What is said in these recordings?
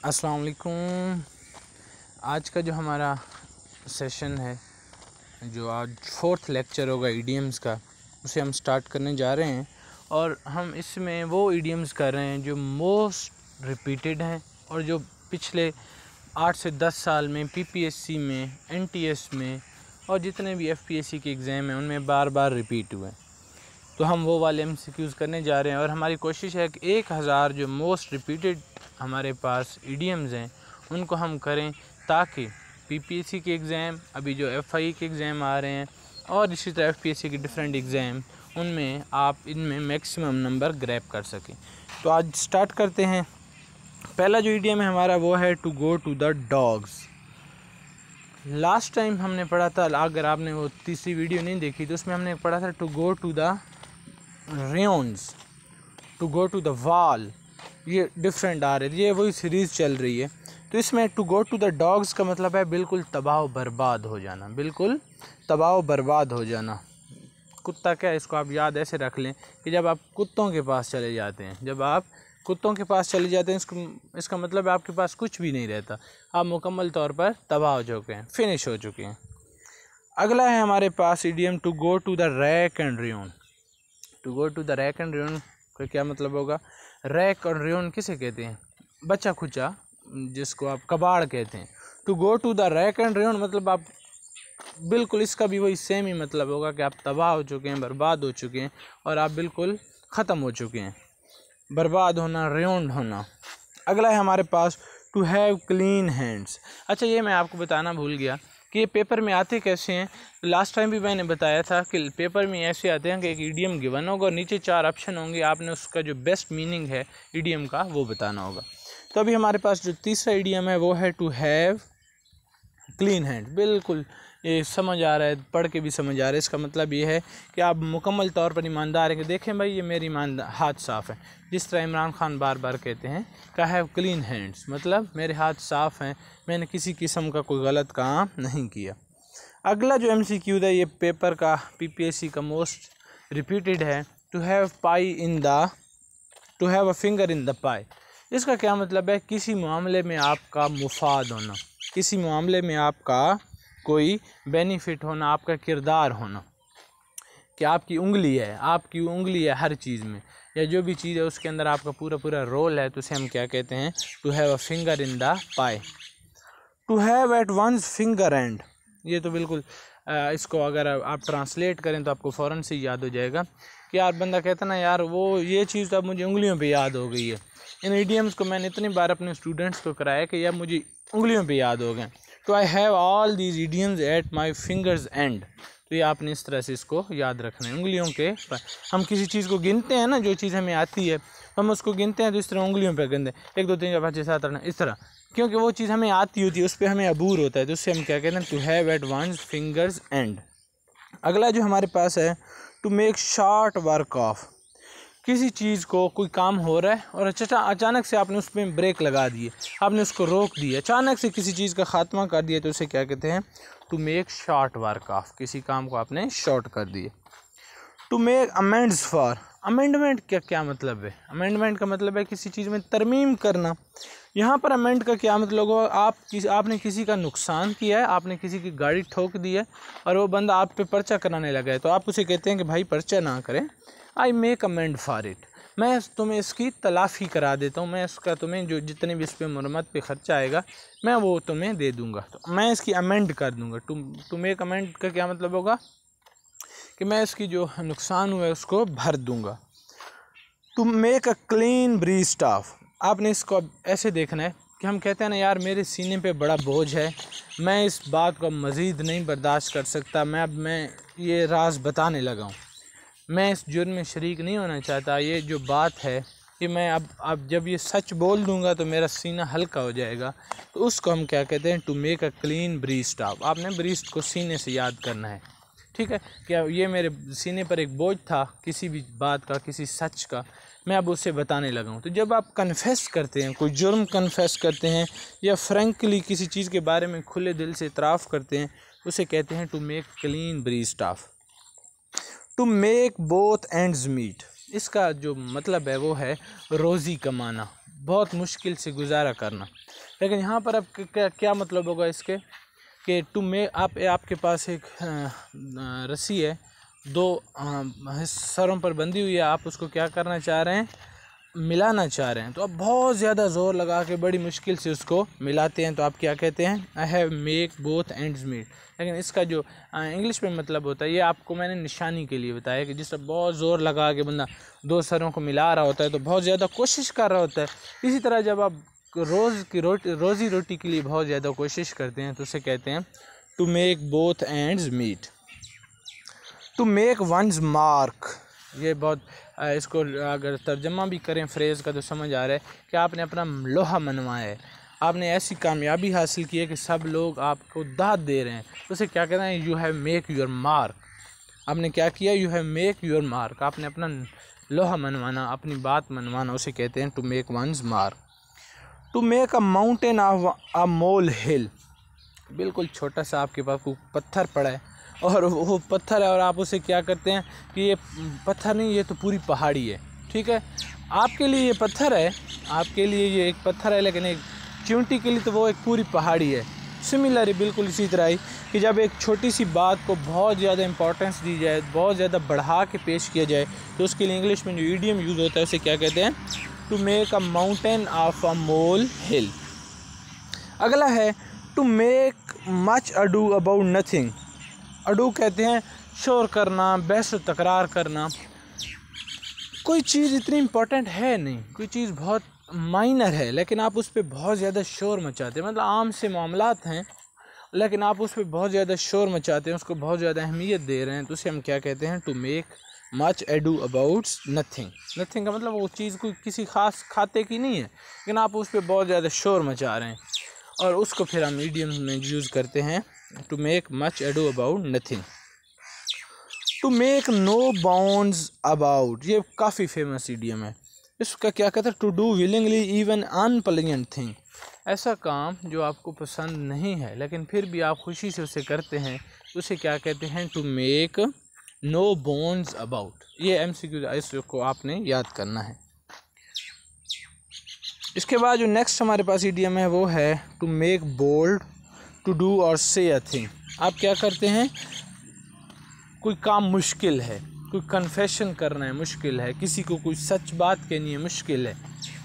अस्सलाम वालेकुम। आज का जो हमारा सेशन है, जो आज 4th लेक्चर होगा ईडियम्स का, उसे हम स्टार्ट करने जा रहे हैं। और हम इसमें वो ईडियम्स कर रहे हैं जो मोस्ट रिपीटेड हैं और जो पिछले 8 से 10 साल में पीपीएससी में, एनटीएस में और जितने भी एफपीएससी के एग्ज़ाम हैं उनमें बार बार रिपीट हुए हैं। तो हम वो वाले एमसीक्यूज़ करने जा रहे हैं और हमारी कोशिश है कि 1000 जो मोस्ट रिपीटेड हमारे पास ईडियम्स हैं उनको हम करें, ताकि पीपीएससी के एग्ज़ाम, अभी जो एफआई के एग्ज़ाम आ रहे हैं और इसी तरह एफपीएससी के डिफरेंट एग्ज़ाम, उनमें आप इनमें मैक्सिमम नंबर ग्रैब कर सकें। तो आज स्टार्ट करते हैं। पहला जो ईडियम है हमारा वो है to go to the dogs. Last time हमने पढ़ा था, अगर आपने वो तीसरी वीडियो नहीं देखी तो उसमें हमने पढ़ा था to go to the ruins, to go to the wall. ये डिफरेंट आ रहे थे, ये वही सीरीज़ चल रही है। तो इसमें to go to the dogs का मतलब है बिल्कुल तबाह बर्बाद हो जाना, बिल्कुल तबाह बर्बाद हो जाना। कुत्ता क्या है, इसको आप याद ऐसे रख लें कि जब आप कुत्तों के पास चले जाते हैं, जब आप कुत्तों के पास चले जाते हैं, इसका मतलब है आपके पास कुछ भी नहीं रहता, आप मुकम्मल तौर पर तबाह हो चुके हैं, फिनिश हो चुके हैं। अगला है हमारे पास idiom to go to the rack and ruin. To go to the rack and ruin का क्या मतलब होगा? रैक और रियून किसे कहते हैं? बच्चा खुचा, जिसको आप कबाड़ कहते हैं। To go to the rack and ruin मतलब आप बिल्कुल, इसका भी वही सेम ही मतलब होगा कि आप तबाह हो चुके हैं, बर्बाद हो चुके हैं और आप बिल्कुल ख़त्म हो चुके हैं। बर्बाद होना, रियून्ड होना। अगला है हमारे पास टू हैव क्लीन हैंड्स। अच्छा, ये मैं आपको बताना भूल गया कि ये पेपर में आते कैसे हैं। लास्ट टाइम भी मैंने बताया था कि पेपर में ऐसे आते हैं कि एक ईडियम गिवन होगा और नीचे 4 ऑप्शन होंगे, आपने उसका जो बेस्ट मीनिंग है ईडियम का वो बताना होगा। तो अभी हमारे पास जो तीसरा ईडियम है वो है टू हैव क्लीन हैंड। बिल्कुल ये समझ आ रहा है, पढ़ के भी समझ आ रहा है। इसका मतलब ये है कि आप मुकम्मल तौर पर ईमानदार हैं कि देखें भाई, ये मेरी हाथ साफ़ है। जिस तरह इमरान खान बार बार कहते हैं कि आई हैव क्लीन हैंड्स, मतलब मेरे हाथ साफ़ हैं, मैंने किसी किस्म का कोई गलत काम नहीं किया। अगला जो एमसीक्यू है, ये पेपर का पीपीएससी का मोस्ट रिपीटेड है, to have pie in the, to have a finger in the pie. इसका क्या मतलब है? किसी मामले में आपका मुफाद होना, किसी मामले में आपका कोई बेनिफिट होना, आपका किरदार होना, कि आपकी उंगली है, आपकी उंगली है हर चीज़ में, या जो भी चीज़ है उसके अंदर आपका पूरा पूरा रोल है, तो उसे हम क्या कहते हैं? To have a finger in the pie. To have at one's finger end, ये तो बिल्कुल इसको अगर आप ट्रांसलेट करें तो आपको फ़ौरन से याद हो जाएगा कि यार बंदा कहता ना, यार वो ये चीज़ तो अब मुझे उंगलियों पे याद हो गई है। इन ईडियम्स को मैंने इतनी बार अपने स्टूडेंट्स को कराया कि यार मुझे उंगलियों पे याद हो गए। तो I have all these idioms at my fingers and. तो ये आपने इस तरह से इसको याद रखना है, उंगलियों के पर। हम किसी चीज़ को गिनते हैं ना, जो चीज़ हमें आती है हम उसको गिनते हैं तो इस तरह उंगलियों पर गिनते हैं, 1 2 3 4 5 6 7 8 इस तरह, क्योंकि वो चीज़ हमें आती होती है, उस पर हमें अबूर होता है, तो उससे हम क्या कहते हैं? To have at one's fingers end. अगला जो हमारे पास है to make short work of. किसी चीज़ को, कोई काम हो रहा है और अचानक से आपने उस पर ब्रेक लगा दिए, आपने उसको रोक दिया, अचानक से किसी चीज़ का ख़ात्मा कर दिया, तो उसे क्या कहते हैं? To make short work of. किसी काम को आपने शॉर्ट कर दिया। To make amends for. Amendment का क्या मतलब है? अमेंडमेंट का मतलब है किसी चीज़ में तरमीम करना। यहाँ पर अमेंड का क्या मतलब होगा? आपने किसी का नुकसान किया है, आपने किसी की गाड़ी ठोक दी है और वो बंदा आप पे पर्चा कराने लगा है, तो आप उसे कहते हैं कि भाई पर्चा ना करें, I make amend for it. मैं तुम्हें इसकी तलाफ़ी करा देता हूँ, मैं इसका तुम्हें जो जितने भी इस पर मरम्मत पे ख़र्चा आएगा मैं वो तुम्हें दे दूँगा, तो मैं इसकी अमेंड कर दूँगा। टू मेक अमेंड का क्या मतलब होगा? कि मैं इसकी जो नुकसान हुआ है उसको भर दूँगा। To make a clean breast of. आपने इसको ऐसे देखना है कि हम कहते हैं ना, यार मेरे सीने पे बड़ा बोझ है, मैं इस बात को मज़ीद नहीं बर्दाश्त कर सकता, मैं ये राज बताने लगा हूँ, मैं इस जुर्म में शरीक नहीं होना चाहता। ये जो बात है कि मैं अब जब ये सच बोल दूंगा तो मेरा सीना हल्का हो जाएगा, तो उसको हम क्या कहते हैं? To make a clean breast of. आपने ब्रीस्ट को सीने से याद करना है, ठीक है? क्या ये मेरे सीने पर एक बोझ था किसी भी बात का, किसी सच का, मैं अब उसे बताने लगा हूँ। तो जब आप कन्फेस करते हैं, कोई जुर्म कन्फेस करते हैं या फ्रैंकली किसी चीज़ के बारे में खुले दिल से इतराफ़ करते हैं, उसे कहते हैं to make clean breast of. To make both ends meet. इसका जो मतलब है वो है रोज़ी कमाना, बहुत मुश्किल से गुजारा करना। लेकिन यहाँ पर अब क्या मतलब होगा इसके कि टू मेक, आपके पास एक रस्सी है, दो हिस्सों पर बंधी हुई है, आप उसको क्या करना चाह रहे हैं, मिलाना चाह रहे हैं। तो आप बहुत ज़्यादा ज़ोर लगा के बड़ी मुश्किल से उसको मिलाते हैं, तो आप क्या कहते हैं, I have make both ends meet. लेकिन इसका जो इंग्लिश में मतलब होता है, ये आपको मैंने निशानी के लिए बताया कि जिस तरह बहुत ज़ोर लगा के बंदा दो सरों को मिला रहा होता है तो बहुत ज़्यादा कोशिश कर रहा होता है। इसी तरह जब आप रोज़ी रोटी के लिए बहुत ज़्यादा कोशिश करते हैं तो उसे कहते हैं to make both ends meet. To make one's mark, ये बहुत इसको अगर तर्जमा भी करें फ्रेज़ का तो समझ आ रहा है कि आपने अपना लोहा मनवाया है, आपने ऐसी कामयाबी हासिल की है कि सब लोग आपको दाद दे रहे हैं, तो उसे क्या कहते हैं, you have make your mark. आपने क्या किया, you have make your mark, आपने अपना लोहा मनवाना, अपनी बात मनवाना, उसे कहते हैं to make one's mark. To make a mountain of a mole hill, बिल्कुल छोटा सा आपके पास कोई पत्थर पड़ा है और वो पत्थर है और आप उसे क्या करते हैं कि ये पत्थर नहीं, ये तो पूरी पहाड़ी है, ठीक है, आपके लिए ये पत्थर है, आपके लिए ये एक पत्थर है, लेकिन एक चींटी के लिए तो वो एक पूरी पहाड़ी है। सिमिलर बिल्कुल इसी तरह ही कि जब एक छोटी सी बात को बहुत ज़्यादा इंपॉर्टेंस दी जाए, बहुत ज़्यादा बढ़ा के पेश किया जाए, तो उसके लिए इंग्लिश में जो ईडियम यूज़ होता है उसे क्या कहते हैं, to make a mountain of a mole hill. अगला है to make much ado about nothing. Ado कहते हैं शोर करना, बहस तकरार करना। कोई चीज़ इतनी इम्पोर्टेंट है नहीं, कोई चीज़ बहुत माइनर है, लेकिन आप उस पर बहुत ज़्यादा शोर मचाते हैं, मतलब आम से मामलात हैं लेकिन आप उस पर बहुत ज़्यादा शोर मचाते हैं, उसको बहुत ज़्यादा अहमियत दे रहे हैं, तो उसे हम क्या कहते हैं, to make much ado about nothing. Nothing का मतलब वो चीज़ कोई किसी ख़ास खाते की नहीं है, लेकिन आप उस पर बहुत ज़्यादा शोर मचा रहे हैं, और उसको फिर हम ईडियम में यूज़ करते हैं to make much ado about nothing. To make no bounds about, ये काफ़ी फेमस ईडियम है। इसका क्या कहते हैं, to do willingly even unpleasant thing, ऐसा काम जो आपको पसंद नहीं है लेकिन फिर भी आप खुशी से उसे करते हैं, उसे क्या कहते हैं, to make no bounds about. ये MCQ इसको आपने याद करना है। इसके बाद जो नेक्स्ट हमारे पास ईडियम है वो है to make bold, to do or say a thing. आप क्या करते हैं, कोई काम मुश्किल है, कोई कन्फेशन करना है मुश्किल है, किसी को कोई सच बात कहनी है मुश्किल है,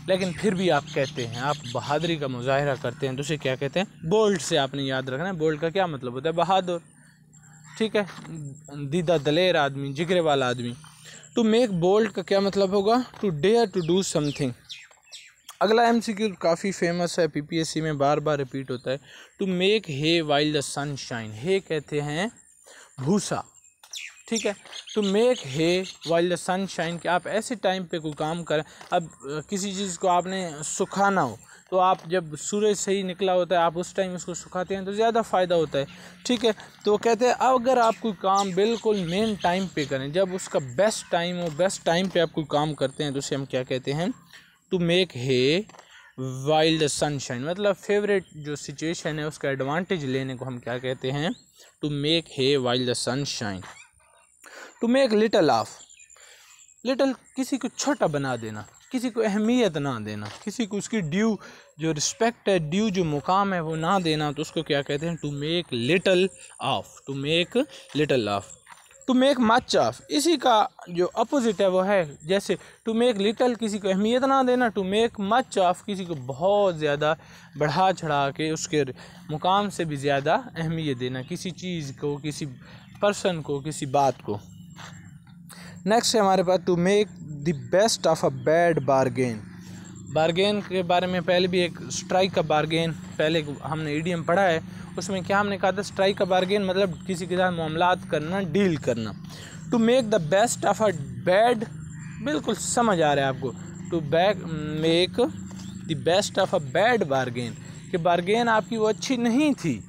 लेकिन फिर भी आप कहते हैं, आप बहादुरी का मुजाहिरा करते हैं, तो उसे क्या कहते हैं, बोल्ड से आपने याद रखना है। बोल्ड का क्या मतलब होता है, बहादुर, ठीक है, दीदा दलेर आदमी, जिगरे वाला आदमी। टू मेक बोल्ड का क्या मतलब होगा, to dare to do something. अगला MCQ काफ़ी फेमस है, PPSC में बार बार रिपीट होता है, to make hay while the sun shine. Hay कहते हैं भूसा, ठीक है, to make hay while the sun shine, कि आप ऐसे टाइम पे कोई काम करें। अब किसी चीज़ को आपने सुखाना हो तो आप जब सूरज सही निकला होता है आप उस टाइम उसको सुखाते हैं तो ज़्यादा फ़ायदा होता है, ठीक है। तो कहते हैं अगर आप कोई काम बिल्कुल मेन टाइम पे करें, जब उसका बेस्ट टाइम हो, बेस्ट टाइम पे आप कोई काम करते हैं, तो उसे हम क्या कहते हैं, to make hay while the sunshine. मतलब फेवरेट जो सिचुएशन है उसका एडवांटेज लेने को हम क्या कहते हैं, to make hay while the sunshine. To make little of, little किसी को छोटा बना देना, किसी को अहमियत ना देना, किसी को उसकी ड्यू जो रिस्पेक्ट है, ड्यू जो मुकाम है वो ना देना, तो उसको क्या कहते हैं, to make little of. To make little of. To make much of, इसी का जो अपोजिट है वो है, जैसे टू मेक लिटल किसी को अहमियत ना देना, टू मेक मच ऑफ किसी को बहुत ज़्यादा बढ़ा चढ़ा के उसके मुकाम से भी ज़्यादा अहमियत देना, किसी चीज़ को, किसी पर्सन को, किसी बात को। नेक्स्ट है हमारे पास to make the best of a bad bargain. Bargain के बारे में पहले भी एक स्ट्राइक का बारगेन पहले हमने ईडियम पढ़ा है, उसमें क्या हमने कहा था, स्ट्राइक का बारगेन मतलब किसी के साथ मामलात करना, डील करना। To make the best of a bad, बिल्कुल समझ आ रहा है आपको, to make the best of a bad bargain, कि बारगेन आपकी वो अच्छी नहीं थी,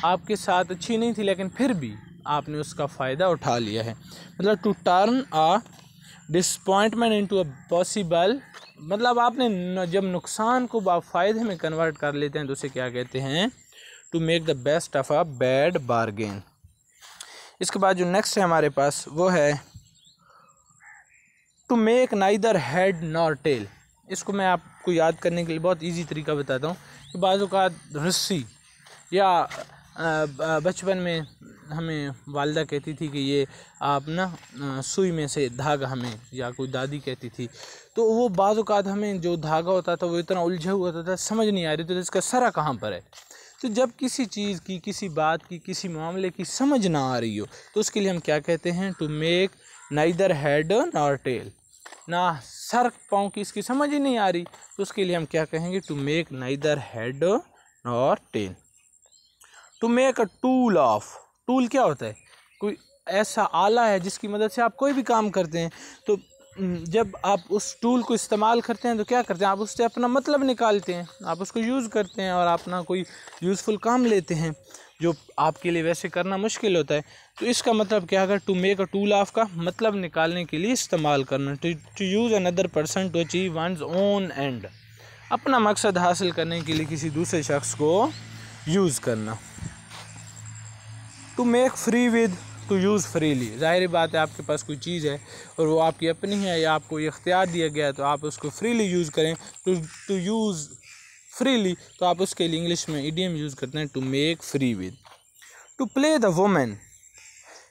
आपके साथ अच्छी नहीं थी, लेकिन फिर भी आपने उसका फ़ायदा उठा लिया है। मतलब to turn a disappointment into a possible, मतलब आपने जब नुकसान को आप फ़ायदे में कन्वर्ट कर लेते हैं तो उसे क्या कहते हैं, to make the best of a bad bargain. इसके बाद जो नेक्स्ट है हमारे पास वो है to make neither head nor tail. इसको मैं आपको याद करने के लिए बहुत इजी तरीका बताता हूँ कि बाज़ औक़ात रस्सी या बचपन में हमें वालिदा कहती थी कि ये आप ना सुई में से धागा, हमें या कोई दादी कहती थी, तो वो बाज़ औक़ात हमें जो धागा होता था वो इतना उलझा हुआ होता था, समझ नहीं आ रही तो इसका सरा कहाँ पर है। तो जब किसी चीज़ की, किसी बात की, किसी मामले की समझ ना आ रही हो तो उसके लिए हम क्या कहते हैं, to make neither head nor tail, ना सर पाँव की इसकी समझ ही नहीं आ रही तो उसके लिए हम क्या कहेंगे, to make neither head nor tail. To make a tool of, tool क्या होता है, कोई ऐसा आला है जिसकी मदद से आप कोई भी काम करते हैं। तो जब आप उस टूल को इस्तेमाल करते हैं तो क्या करते हैं, आप उससे अपना मतलब निकालते हैं, आप उसको यूज़ करते हैं और अपना कोई यूज़फुल काम लेते हैं जो आपके लिए वैसे करना मुश्किल होता है। तो इसका मतलब क्या है, to make a tool of का मतलब निकालने के लिए इस्तेमाल करना, to use another person to achieve one's own end, अपना मकसद हासिल करने के लिए किसी दूसरे शख्स को यूज़ करना। To make free with, to use freely, ज़ाहिर बात है आपके पास कोई चीज़ है और वो आपकी अपनी है या आपको इख्तियार दिया गया है तो आप उसको फ्रीली यूज़ करें। टू यूज़ फ्रीली तो आप उसके लिए इंग्लिश में इडियम यूज़ करते हैं, to make free with. To play the women,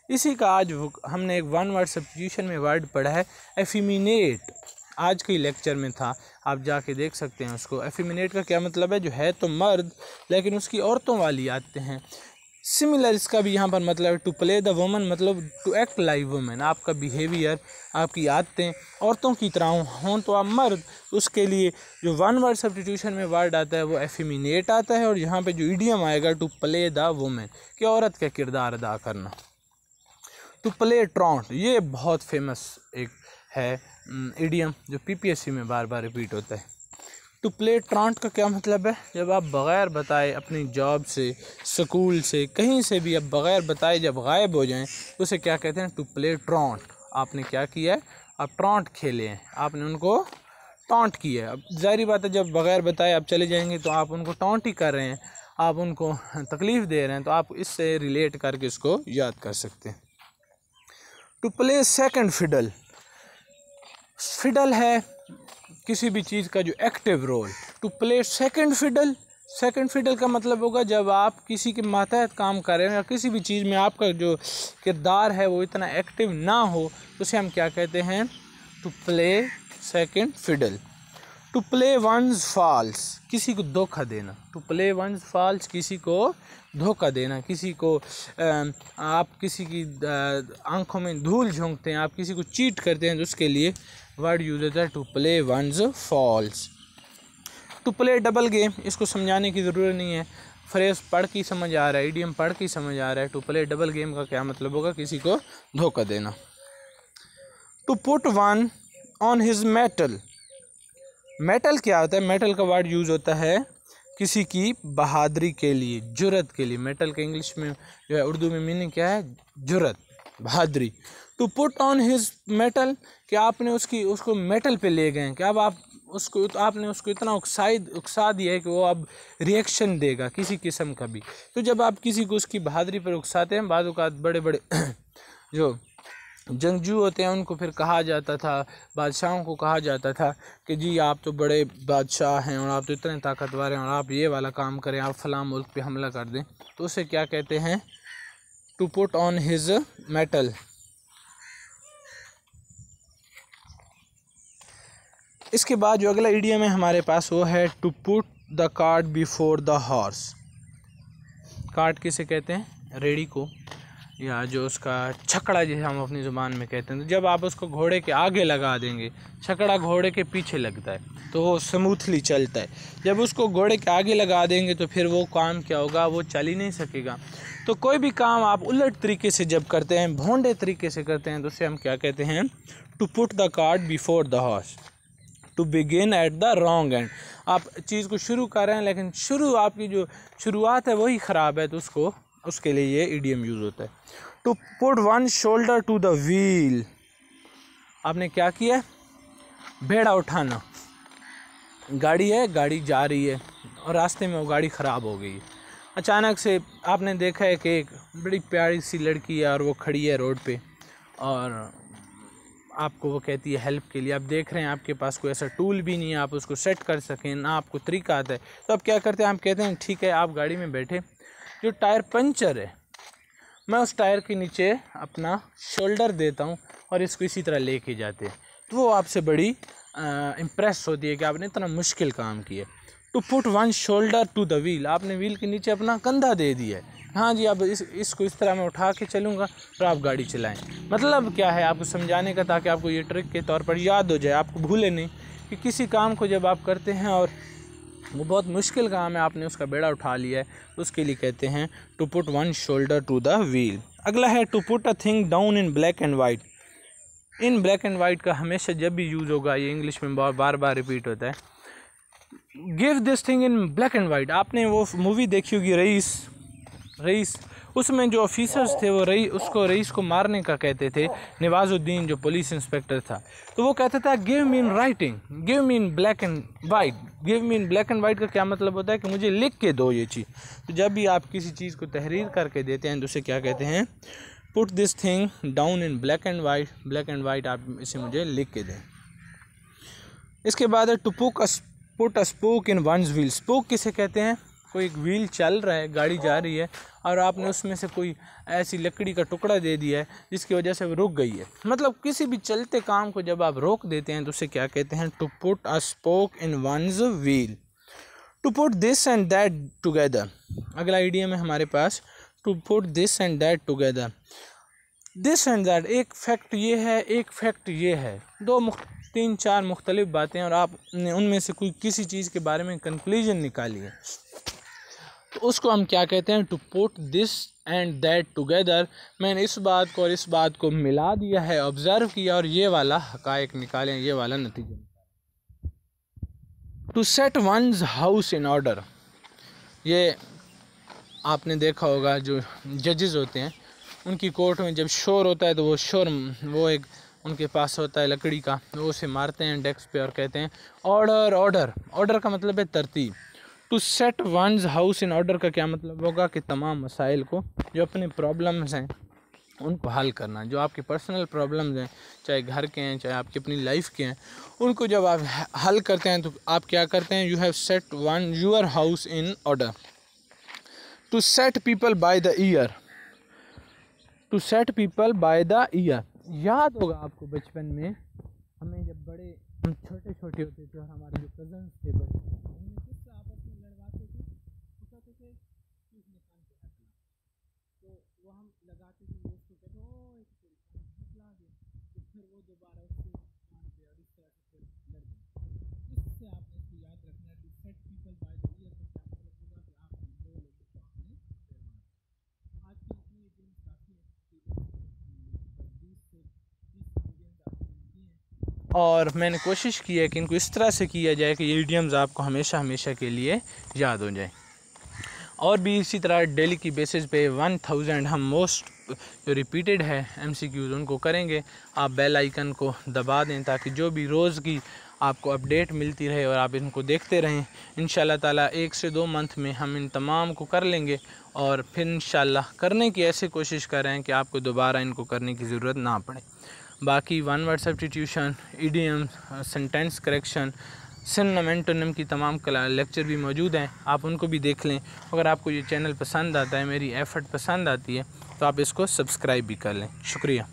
इसी का आज हमने एक वन वर्ड सब्स्टिट्यूशन में वर्ड पढ़ा है एफिमिनेट, आज के लेक्चर में था, आप जाके देख सकते हैं उसको। एफिमिनेट का क्या मतलब है, जो है तो मर्द लेकिन उसकी औरतों वाली आते हैं। सिमिलर इसका भी यहाँ पर मतलब है टू प्ले द वुमन, मतलब टू एक्ट लाइक वुमेन, आपका बिहेवियर, आपकी आदतें औरतों की तरह हों तो आप मर्द, उसके लिए जो वन वर्ड सब्स्टिट्यूशन में वर्ड आता है वो एफिमिनेट आता है और यहाँ पे जो इडियम आएगा टू प्ले द वुमेन, कि औरत का किरदार अदा करना। टू प्ले ट्रॉन्ट, ये बहुत फेमस एक है इडियम जो पीपीएससी में बार बार रिपीट होता है। टू प्ले ट्रॉन्ट का क्या मतलब है, जब आप बग़ैर बताए अपनी जॉब से, स्कूल से, कहीं से भी अब बग़ैर बताए जब गायब हो जाएं तो उसे क्या कहते हैं, टू प्ले ट्रॉन्ट। आपने क्या किया है, आप ट्रॉन्ट खेले हैं, आपने उनको टॉन्ट किया है। अब ज़ाहिर बात है जब बग़ैर बताए आप चले जाएंगे तो आप उनको टॉन्ट ही कर रहे हैं, आप उनको तकलीफ़ दे रहे हैं, तो आप इससे रिलेट करके इसको याद कर सकते हैं। To play second fiddle, fiddle है किसी भी चीज़ का जो active role. To play second fiddle, second fiddle का मतलब होगा जब आप किसी के मातहत काम कर रहे हो या किसी भी चीज़ में आपका जो किरदार है वो इतना एक्टिव ना हो तो उसे हम क्या कहते हैं, to play second fiddle. To play one's false, किसी को धोखा देना, टू प्ले वंस फॉल्स, किसी को धोखा देना, किसी को आप किसी की आंखों में धूल झोंकते हैं, आप किसी को चीट करते हैं तो उसके लिए वर्ड यूज होता है to play one's false. To play double game, इसको समझाने की ज़रूरत नहीं है, फ्रेज़ पढ़ के समझ आ रहा है, इडियम पढ़ के समझ आ रहा है। टू प्ले डबल गेम का क्या मतलब होगा, किसी को धोखा देना। To put one on his mettle, mettle क्या होता है, मेटल का वर्ड यूज़ होता है किसी की बहादुरी के लिए, जुर्रत के लिए। मेटल का इंग्लिश में जो है उर्दू में मीनिंग क्या है, जुर्रत, बहादुरी। To put on his mettle, कि आपने उसको मेटल पे ले गए, कि अब आपने उसको इतना उकसा दिया है कि वो अब रिएक्शन देगा किसी किस्म का भी। तो जब आप किसी को उसकी बहादुरी पर उकसाते हैं, बाद औक़ात बड़े बड़े जो जंगजू होते हैं उनको फिर कहा जाता था, बादशाहों को कहा जाता था कि जी आप तो बड़े बादशाह हैं और आप तो इतने ताकतवर हैं और आप ये वाला काम करें, आप फ़लाँ मुल्क पे हमला कर दें, तो उसे क्या कहते हैं, to put on his mettle. इसके बाद जो अगला इडियम है हमारे पास वो है to put the cart before the horse. Cart किसे कहते हैं, रेडी को, या जो उसका छकड़ा जिसे हम अपनी ज़ुबान में कहते हैं। तो जब आप उसको घोड़े के आगे लगा देंगे, छकड़ा घोड़े के पीछे लगता है तो वो स्मूथली चलता है। जब उसको घोड़े के आगे लगा देंगे तो फिर वो काम क्या होगा, वो चल ही नहीं सकेगा। तो कोई भी काम आप उलट तरीके से जब करते हैं, भोंडे तरीके से करते हैं, तो उसे हम क्या कहते हैं, to put the cart before the horse. To begin at the wrong end, आप चीज़ को शुरू कर रहे हैं लेकिन आपकी जो शुरुआत है वही ख़राब है, तो उसके लिए ये इडियम यूज़ होता है। To put one shoulder to the wheel, आपने क्या किया, बेड़ा उठाना, गाड़ी है, गाड़ी जा रही है और रास्ते में वो गाड़ी ख़राब हो गई। अचानक से आपने देखा है कि एक बड़ी प्यारी सी लड़की है और वो खड़ी है रोड पे और आपको वो कहती है हेल्प के लिए। आप देख रहे हैं आपके पास कोई ऐसा टूल भी नहीं है आप उसको सेट कर सकें, ना आपको तरीका आता है, तो आप क्या करते हैं, आप कहते हैं ठीक है आप गाड़ी में बैठे, जो टायर पंचर है मैं उस टायर के नीचे अपना शोल्डर देता हूँ और इसको इसी तरह लेके जाते हैं। तो वो आपसे बड़ी इम्प्रेस होती है कि आपने इतना मुश्किल काम किया। To put one shoulder to the wheel, आपने व्हील के नीचे अपना कंधा दे दिया है, हाँ जी अब इसको इस तरह मैं उठा के चलूँगा और आप गाड़ी चलाएं। मतलब क्या है आपको समझाने का, ताकि आपको ये ट्रिक के तौर पर याद हो जाए, आपको भूले नहीं कि किसी काम को जब आप करते हैं और वो बहुत मुश्किल काम है, आपने उसका बेड़ा उठा लिया है, उसके लिए कहते हैं to put one shoulder to the wheel. अगला है to put a thing down in black and white. In black and white का हमेशा जब भी यूज़ होगा, ये इंग्लिश में बार बार रिपीट होता है, give this thing in black and white. आपने वो मूवी देखी होगी रईस, उसमें जो ऑफिसर्स थे वो रईस को मारने का कहते थे, नवाजुद्दीन जो पुलिस इंस्पेक्टर था, तो वो कहता था give me in writing, give me in black and white. Give me in black and white का क्या मतलब होता है कि मुझे लिख के दो ये चीज़। तो जब भी आप किसी चीज़ को तहरीर करके देते हैं तो उसे क्या कहते हैं, put this thing down in black and white, आप इसे मुझे लिख के दें। इसके बाद है to put a spoke in one's wheel. Spoke किसे कहते हैं, कोई एक व्हील चल रहा है, गाड़ी जा रही है और आपने उसमें से कोई ऐसी लकड़ी का टुकड़ा दे दिया है जिसकी वजह से वो रुक गई है। मतलब किसी भी चलते काम को जब आप रोक देते हैं तो उसे क्या कहते हैं, to put a spoke in one's wheel. To put this and that together. अगला इडियम है हमारे पास, to put this and that together. This and that, एक फैक्ट ये है, एक फैक्ट ये है, दो 3-4 मुख्तलिफ बातें और आपने उनमें से कोई किसी चीज़ के बारे में कंक्लूजन निकाली है, तो उसको हम क्या कहते हैं, to put this and that together. मैंने इस बात को और इस बात को मिला दिया है, ऑब्जर्व किया और ये वाला हकायक निकाले, ये वाला नतीजा। To set one's house in order. ये आपने देखा होगा जो जजेस होते हैं उनकी कोर्ट में जब शोर होता है तो वो एक उनके पास होता है लकड़ी का, वो उसे मारते हैं डेस्क पे और कहते हैं ऑर्डर ऑर्डर। ऑर्डर का मतलब है तरतीब। To set one's house in order का क्या मतलब होगा कि तमाम मसाइल को, जो अपने प्रॉब्लम्स हैं उनको हल करना, जो आपके पर्सनल प्रॉब्लम्स हैं, चाहे घर के हैं चाहे आपकी अपनी लाइफ के हैं, उनको जब आप हल करते हैं तो आप क्या करते हैं, you have set one your house in order. To set people by the ear. To set people by the ear, याद होगा आपको बचपन में हमें जब हम छोटे होते थे और हमारे जो कज़न्स थे बड़े, उनमें किससे आपस में लड़वाते थे, वो कहते थे किसने कान पे हाथ लगा, तो वो हम लगाते थे, उसको कहते ओ एक कान पे हाथ लगा दे, तो फिर वो दोबारा उसके कान पे और इस तरह से फिर लड़ गए। इससे आपने इसको याद रखना है, to set people by the ear का क्या मतलब होगा कि आप दो लोगों को आपने लड़वाना। आज की इतनी दिन काफ़ी है, और मैंने कोशिश की है कि इनको इस तरह से किया जाए कि ये इडियम्स आपको हमेशा हमेशा के लिए याद हो जाए। और भी इसी तरह डेली की बेसिस पे 1000 हम मोस्ट जो रिपीटेड है MCQs उनको करेंगे। आप बेल आइकन को दबा दें ताकि जो भी रोज़ की आपको अपडेट मिलती रहे और आप इनको देखते रहें। इंशाल्लाह ताला 1 से 2 मंथ में हम इन तमाम को कर लेंगे और फिर इंशाल्लाह करने की ऐसे कोशिश कर रहे हैं कि आपको दोबारा इनको करने की ज़रूरत ना पड़े। बाकी one word substitution, idiom, sentence correction, synonym antonym की तमाम लेक्चर भी मौजूद हैं, आप उनको भी देख लें। अगर आपको ये चैनल पसंद आता है, मेरी एफ़र्ट पसंद आती है, तो आप इसको सब्सक्राइब भी कर लें। शुक्रिया।